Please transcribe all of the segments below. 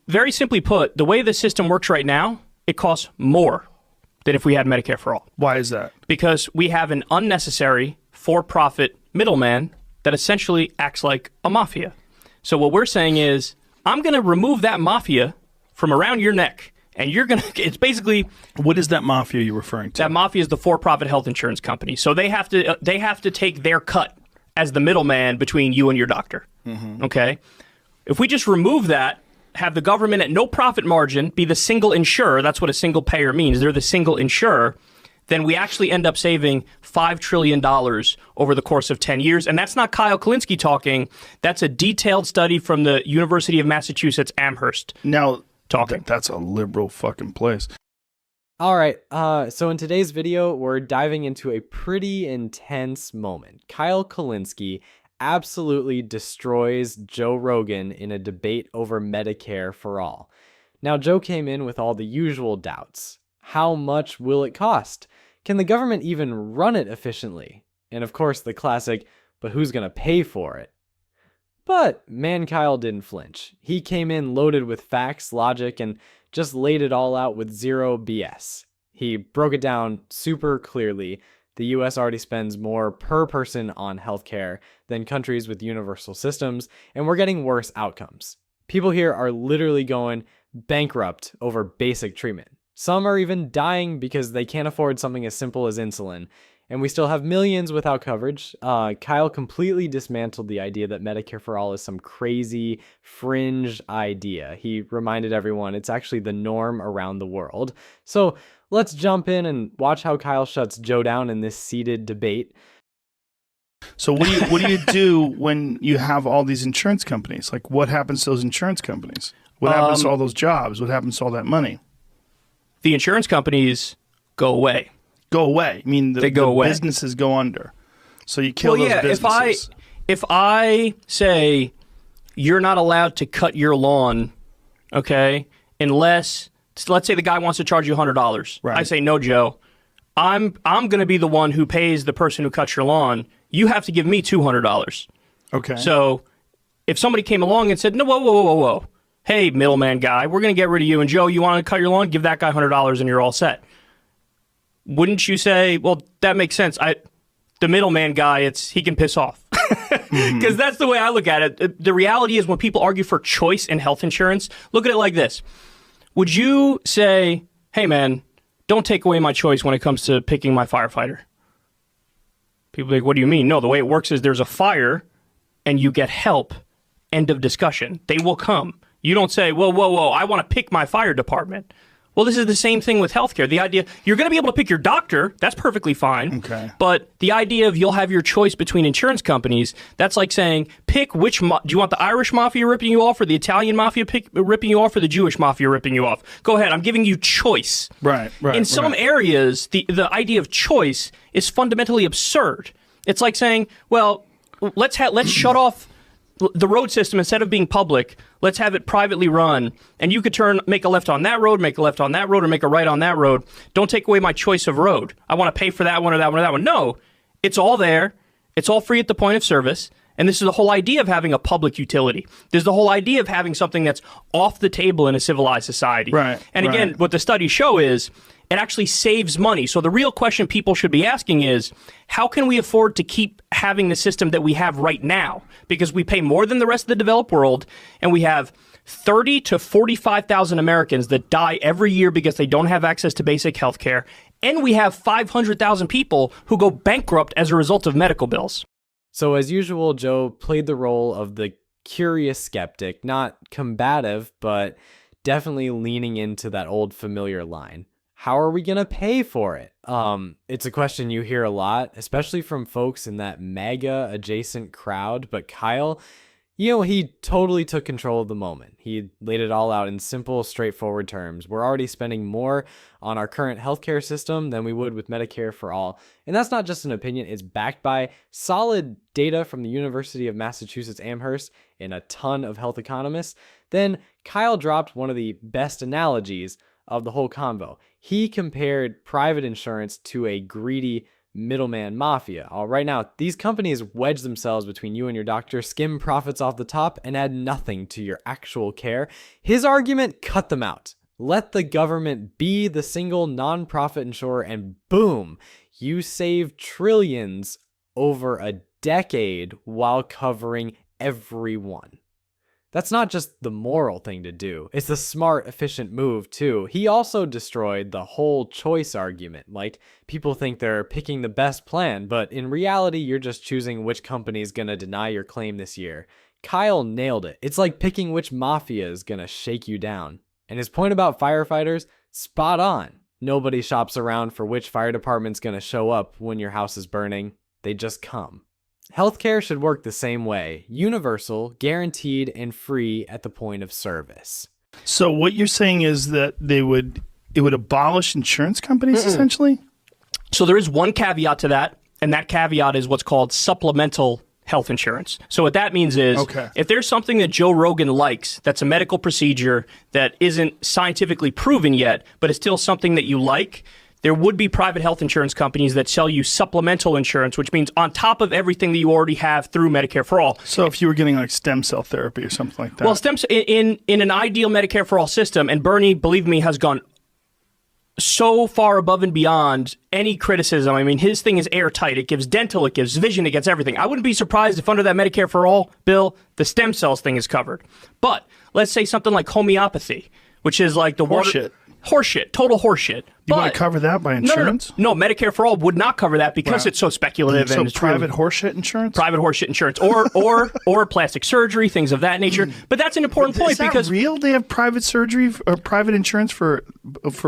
Very simply put, the way the system works right now, it costs more than if we had Medicare for all. Why is that? Because we have an unnecessary for-profit middleman that essentially acts like a mafia. So what we're saying is, I'm going to remove that mafia from around your neck, and you're going to, it's basically... What is that mafia you're referring to? That mafia is the for-profit health insurance company. So they have to take their cut as the middleman between you and your doctor. Mm-hmm. Okay? If we just remove that, have the government at no profit margin be the single insurer, that's what a single payer means, they're the single insurer, then we actually end up saving $5 trillion over the course of 10 years. And that's not Kyle Kulinski talking. That's a detailed study from the University of Massachusetts Amherst talking. That's a liberal fucking place. All right, so in today's video, we're diving into a pretty intense moment. Kyle Kulinski absolutely destroys Joe Rogan in a debate over Medicare for all. Now, Joe came in with all the usual doubts. How much will it cost? Can the government even run it efficiently? And of course, the classic, but who's gonna pay for it? But man, Kyle didn't flinch. He came in loaded with facts, logic, and just laid it all out with zero BS. He broke it down super clearly. The US already spends more per person on healthcare than countries with universal systems, and we're getting worse outcomes. People here are literally going bankrupt over basic treatment. Some are even dying because they can't afford something as simple as insulin, and we still have millions without coverage. Kyle completely dismantled the idea that Medicare for all is some crazy fringe idea. He reminded everyone it's actually the norm around the world. So let's jump in and watch how Kyle shuts Joe down in this seated debate. So what do you do when you have all these insurance companies? Like, what happens to those insurance companies? What happens to all those jobs? What happens to all that money? The insurance companies go away. Go away. I mean, they go away. Businesses go under. So you kill those businesses. If I say you're not allowed to cut your lawn, okay, unless, let's say the guy wants to charge you $100. Right. I say, no, Joe, I'm going to be the one who pays the person who cuts your lawn. You have to give me $200. Okay. So if somebody came along and said, no, whoa. Hey, middleman guy, we're going to get rid of you. And Joe, you want to cut your lawn? Give that guy $100 and you're all set. Wouldn't you say, well, that makes sense. The middleman guy, he can piss off. Because that's the way I look at it. The reality is when people argue for choice in health insurance, look at it like this. Would you say, hey, man, don't take away my choice when it comes to picking my firefighter? People are like, what do you mean? No, the way it works is there's a fire and you get help. End of discussion. They will come. You don't say, whoa, I want to pick my fire department. Well, this is the same thing with healthcare. The idea, you're going to be able to pick your doctor. That's perfectly fine. Okay. But the idea of you'll have your choice between insurance companies, that's like saying, pick which, do you want the Irish mafia ripping you off or the Italian mafia ripping you off or the Jewish mafia ripping you off? Go ahead. I'm giving you choice. Right. In some areas, the idea of choice is fundamentally absurd. It's like saying, well, let's shut off the road system. Instead of being public, let's have it privately run. And you could make a left on that road, make a left on that road, or make a right on that road. Don't take away my choice of road. I want to pay for that one or that one or that one. No, it's all there. It's all free at the point of service. And this is the whole idea of having a public utility. There's the whole idea of having something that's off the table in a civilized society. Right. And again, what the studies show is it actually saves money. So the real question people should be asking is, how can we afford to keep having the system that we have right now? Because we pay more than the rest of the developed world, and we have 30 to 45,000 Americans that die every year because they don't have access to basic health care, and we have 500,000 people who go bankrupt as a result of medical bills. So as usual, Joe played the role of the curious skeptic, not combative, but definitely leaning into that old familiar line. How are we going to pay for it? It's a question you hear a lot, especially from folks in that MAGA adjacent crowd. But Kyle, he totally took control of the moment. He laid it all out in simple, straightforward terms. We're already spending more on our current healthcare system than we would with Medicare for all. And that's not just an opinion. It's backed by solid data from the University of Massachusetts Amherst and a ton of health economists. Then Kyle dropped one of the best analogies of the whole convo. He compared private insurance to a greedy middleman mafia. Right now, these companies wedge themselves between you and your doctor, skim profits off the top, and add nothing to your actual care. His argument, cut them out. Let the government be the single nonprofit insurer, and boom, you save trillions over a decade while covering everyone. That's not just the moral thing to do. It's the smart, efficient move, too. He also destroyed the whole choice argument. Like, people think they're picking the best plan, but in reality, you're just choosing which company is going to deny your claim this year. Kyle nailed it. It's like picking which mafia is going to shake you down. And his point about firefighters, spot on. Nobody shops around for which fire department's going to show up when your house is burning. They just come. Healthcare should work the same way. Universal, guaranteed, and free at the point of service. So what you're saying is that it would abolish insurance companies, essentially? So there is one caveat to that, and that caveat is what's called supplemental health insurance. So what that means is if there's something that Joe Rogan likes, that's a medical procedure that isn't scientifically proven yet, but it's still something that you like, there would be private health insurance companies that sell you supplemental insurance, which means on top of everything that you already have through Medicare for All. So if you were getting like stem cell therapy or something like that. Well, in an ideal Medicare for All system, and Bernie, believe me, has gone so far above and beyond any criticism. I mean, his thing is airtight. It gives dental, it gives vision, it gets everything. I wouldn't be surprised if under that Medicare for All bill, the stem cells thing is covered. But let's say something like homeopathy, which is like the horseshit, total horseshit. You want to cover that by insurance? No, Medicare for All would not cover that because it's so speculative. So and private horseshit insurance? Private horseshit insurance, or plastic surgery, things of that nature. But that's an important point because is that real? They have private surgery or private insurance for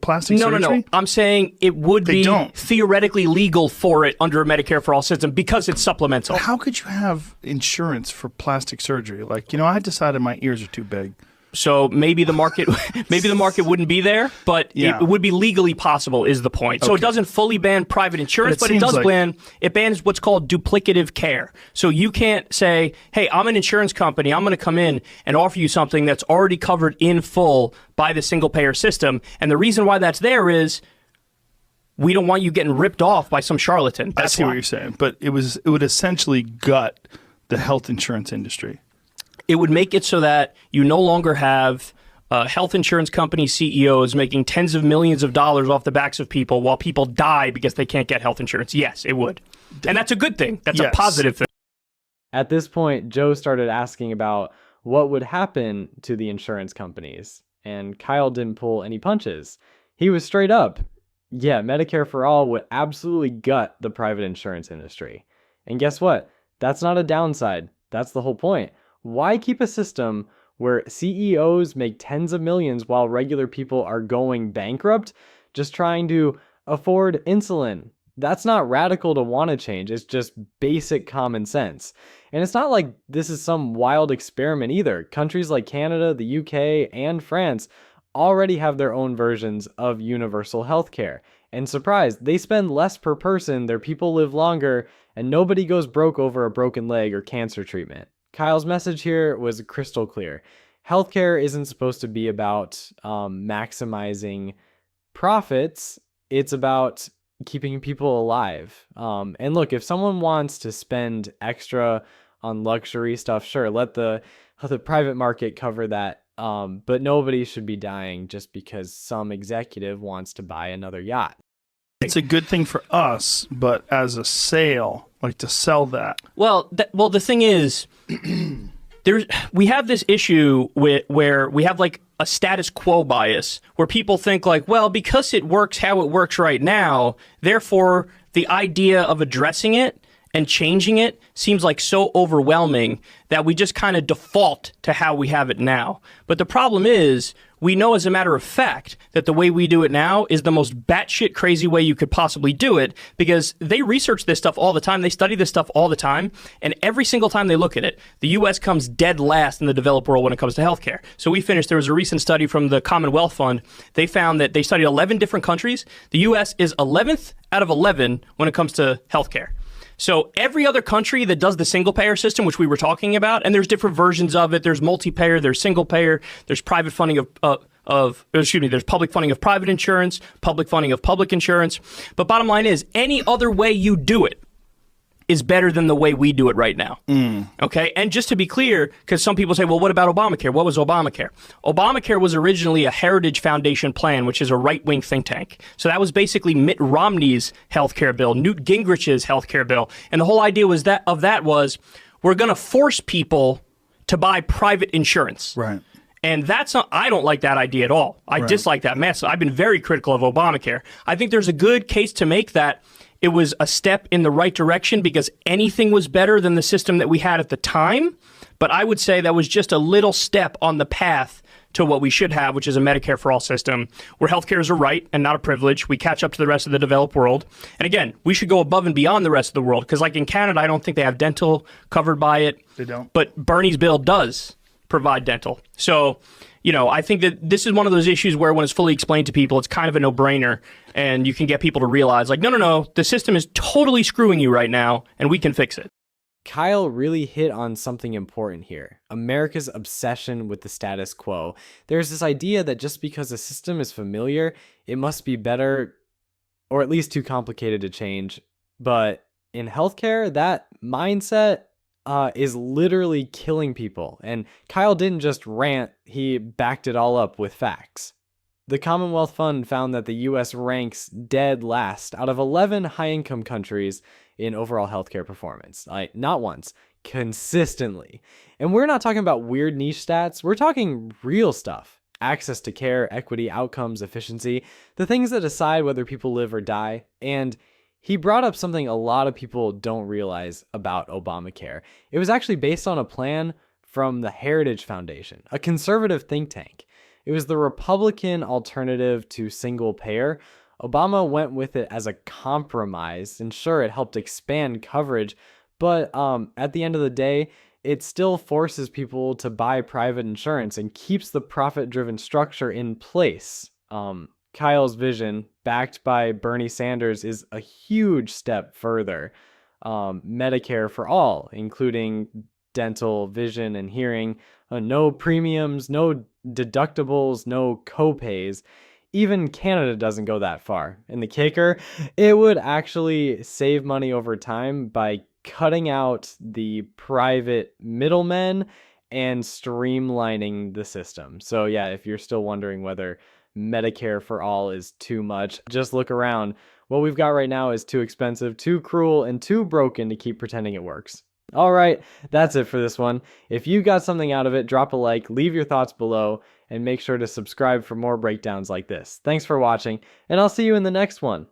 plastic surgery? No. I'm saying it would be theoretically legal for it under a Medicare for All system because it's supplemental. But how could you have insurance for plastic surgery? Like, I decided my ears are too big. So maybe the market wouldn't be there, but it would be legally possible is the point. So it doesn't fully ban private insurance, but it does bans what's called duplicative care. So you can't say, hey, I'm an insurance company, I'm going to come in and offer you something that's already covered in full by the single payer system. And the reason why that's there is we don't want you getting ripped off by some charlatan. I see what you're saying, but it would essentially gut the health insurance industry. It would make it so that you no longer have health insurance company CEOs making tens of millions of dollars off the backs of people while people die because they can't get health insurance. Yes, it would. And that's a good thing. That's a positive thing. At this point, Joe started asking about what would happen to the insurance companies. And Kyle didn't pull any punches. He was straight up. Yeah, Medicare for All would absolutely gut the private insurance industry. And guess what? That's not a downside. That's the whole point. Why keep a system where CEOs make tens of millions while regular people are going bankrupt just trying to afford insulin? That's not radical to want to change. It's just basic common sense. And it's not like this is some wild experiment either. Countries like Canada, the UK, and France already have their own versions of universal healthcare. And surprise, they spend less per person, their people live longer, and nobody goes broke over a broken leg or cancer treatment. Kyle's message here was crystal clear. Healthcare isn't supposed to be about maximizing profits. It's about keeping people alive. And look, if someone wants to spend extra on luxury stuff, sure, let the private market cover that. But nobody should be dying just because some executive wants to buy another yacht. It's a good thing for us, but as a sale, like to sell that. Well, the thing is, we have this issue where we have like a status quo bias, where people think like, well, because it works how it works right now, therefore the idea of addressing it and changing it seems like so overwhelming that we just kind of default to how we have it now. But the problem is, we know as a matter of fact that the way we do it now is the most batshit crazy way you could possibly do it, because they research this stuff all the time. They study this stuff all the time. And every single time they look at it, the U.S. comes dead last in the developed world when it comes to healthcare. So there was a recent study from the Commonwealth Fund. They found that they studied 11 different countries. The U.S. is 11th out of 11 when it comes to healthcare. So every other country that does the single-payer system, which we were talking about, and there's different versions of it. There's multi-payer, there's single-payer, there's private funding of there's public funding of private insurance, public funding of public insurance. But bottom line is, any other way you do it is better than the way we do it right now. Okay? And just to be clear, because some people say, well, what about Obamacare? What was Obamacare? Obamacare was originally a Heritage Foundation plan, which is a right-wing think tank. So that was basically Mitt Romney's healthcare bill, Newt Gingrich's healthcare bill. And the whole idea was we're going to force people to buy private insurance. Right. And I don't like that idea at all. I dislike that mess. I've been very critical of Obamacare. I think there's a good case to make that it was a step in the right direction because anything was better than the system that we had at the time. But I would say that was just a little step on the path to what we should have, which is a Medicare for all system where healthcare is a right and not a privilege. We catch up to the rest of the developed world. And again, we should go above and beyond the rest of the world because like in Canada, I don't think they have dental covered by it. They don't. But Bernie's bill does provide dental. So, I think that this is one of those issues where when it's fully explained to people, it's kind of a no-brainer and you can get people to realize like, no, the system is totally screwing you right now and we can fix it. Kyle really hit on something important here. America's obsession with the status quo. There's this idea that just because a system is familiar, it must be better or at least too complicated to change. But in healthcare, that mindset is literally killing people. And Kyle didn't just rant, he backed it all up with facts. The Commonwealth Fund found that the US ranks dead last out of 11 high-income countries in overall healthcare performance. Not once, consistently. And we're not talking about weird niche stats, we're talking real stuff. Access to care, equity, outcomes, efficiency, the things that decide whether people live or die. And he brought up something a lot of people don't realize about Obamacare. It was actually based on a plan from the Heritage Foundation, a conservative think tank. It was the Republican alternative to single payer. Obama went with it as a compromise, and sure, it helped expand coverage, but at the end of the day, it still forces people to buy private insurance and keeps the profit-driven structure in place. Kyle's vision, backed by Bernie Sanders, is a huge step further. Medicare for all, including dental, vision, and hearing. No premiums, no deductibles, no copays. Even Canada doesn't go that far. And the kicker, it would actually save money over time by cutting out the private middlemen and streamlining the system. So yeah, if you're still wondering whether Medicare for all is too much, just look around. What we've got right now is too expensive, too cruel, and too broken to keep pretending it works. All right, that's it for this one. If you got something out of it, drop a like, leave your thoughts below, and make sure to subscribe for more breakdowns like this. Thanks for watching, and I'll see you in the next one.